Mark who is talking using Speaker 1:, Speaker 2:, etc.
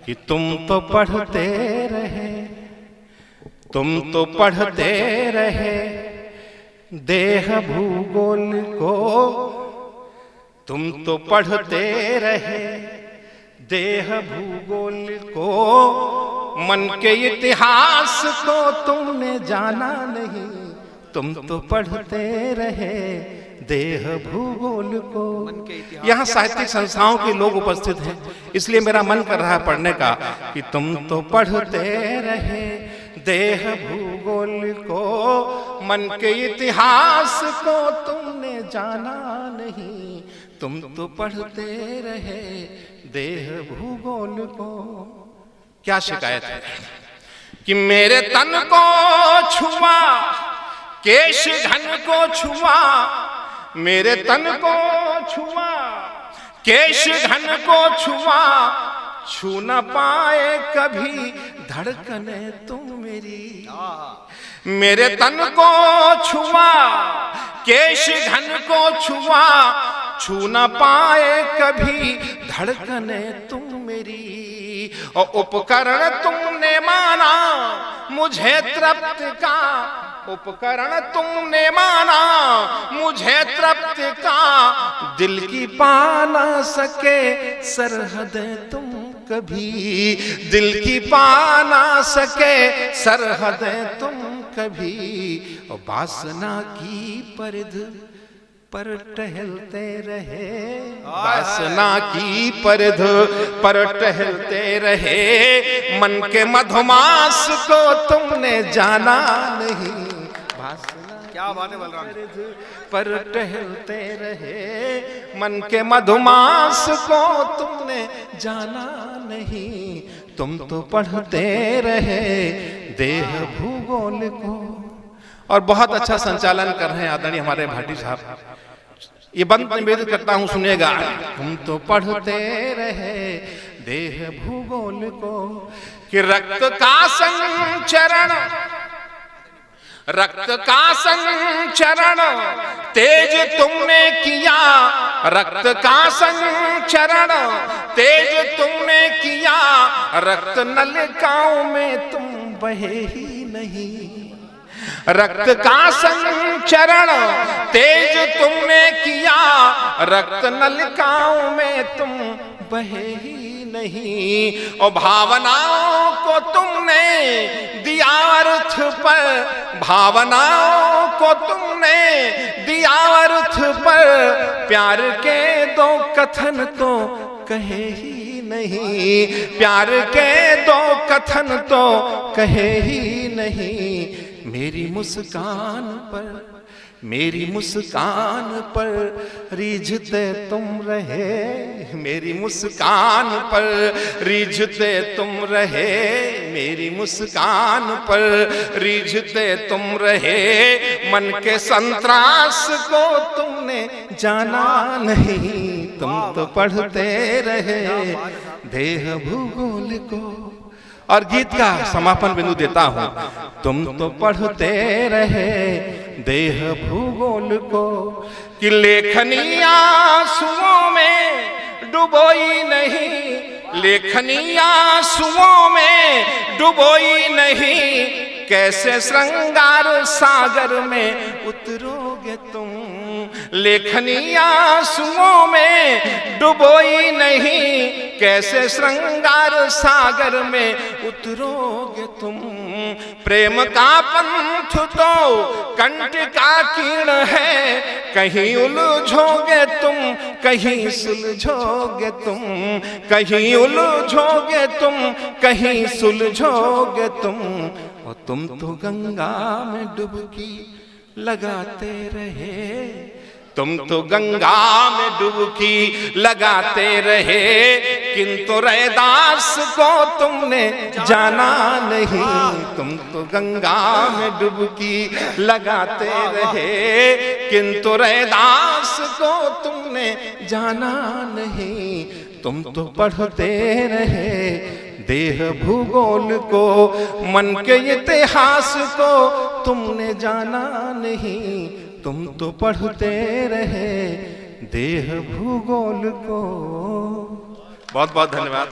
Speaker 1: कि तुम तो पढ़ते रहे, तुम तो पढ़ते रहे देह भूगोल को, तुम तो पढ़ते रहे देह भूगोल को, मन के इतिहास को तुमने जाना नहीं। तुम तो पढ़ते रहे देह भूगोल को। यहाँ साहित्यिक संस्थाओं के लोग उपस्थित हैं, इसलिए मेरा मन कर रहा है पढ़ने का कि तुम तो पढ़ते रहे देह भूगोल को, मन के इतिहास को तुमने जाना नहीं। तुम तो पढ़ते रहे देह भूगोल को। क्या शिकायत है कि मेरे तन को छुआ, केश घन को छुआ, मेरे तन को छुआ, केश घन को छुआ, छू न पाए कभी धड़कने तुम मेरी। मेरे तन को छुआ, केश घन को छुआ, छू न पाए कभी धड़कने तुम मेरी। और उपकरण तुमने माना मुझे तृप्त का, उपकरण तुमने माना मुझे तृप्त का, दिल की पा न सके सरहद तुम कभी, दिल की पा न सके सरहद तुम कभी। और वासना की परिध पर टहलते रहे, वासना की परिध पर टहलते रहे, मन के मधुमास को तुमने जाना नहीं। क्या बात है बलराम, पर टहलते रहे, मन के मधुमास को तुमने जाना नहीं। तुम तो पढ़ते रहे देह भूगोल को। और बहुत अच्छा संचालन कर रहे हैं आदरणीय हमारे भाटी साहब। ये बंद निवेदन करता हूं, सुनिएगा। तुम तो पढ़ते रहे देह भूगोल को कि रक्त का संचरण, रक्त का संचरण तेज तुमने किया, रक्त का संचरण तेज तुमने किया, रक्त नलिकाओं में तुम बहे ही नहीं। रक्त का संचरण तेज तुमने किया, रक्त नलिकाओं में तुम बहे ही नहीं। और भावनाओं को तुमने दिया अर्थ पर, भावनाओं को तुमने दिया अर्थ पर, प्यार के दो कथन तो कहे ही नहीं, प्यार के दो कथन तो कहे ही नहीं। मेरी मुस्कान पर, मेरी मुस्कान पर रीझते तुम रहे, मेरी मुस्कान पर रीझते तुम रहे, मेरी मुस्कान पर रीझते तुम रहे, मन के संतरास को तुमने जाना नहीं। तुम तो पढ़ते रहे देह भूगोल को। और गीत का समापन बिंदु देता हूं। तुम तो पढ़ते रहे देह भूगोल को कि लेखनी आंसुओं में डुबोई नहीं, लेखनी आंसुओं में डुबोई नहीं, कैसे श्रृंगार सागर में उतरोगे तुम। लेखनी आंसुओं में डुबोई नहीं, कैसे श्रृंगार सागर में उतरोगे तुम। प्रेम का पंथ तो कंटका कीर्ण है, कहीं उलझोगे तुम, कहीं सुलझोगे तुम, कहीं उलझोगे तुम, कहीं सुलझोगे तुम। और तुम तो गंगा में डुबकी लगाते रहे, तुम तो गंगा में डुबकी लगाते रहे, किंतु रैदास को तुमने जाना नहीं। तुम तो गंगा में डुबकी लगाते रहे, किंतु रैदास को तुमने जाना नहीं। तुम तो पढ़ते रहे देह भूगोल को, मन के इतिहास को तुमने जाना नहीं। तुम तो पढ़ते रहे देह भूगोल को। बहुत बहुत धन्यवाद।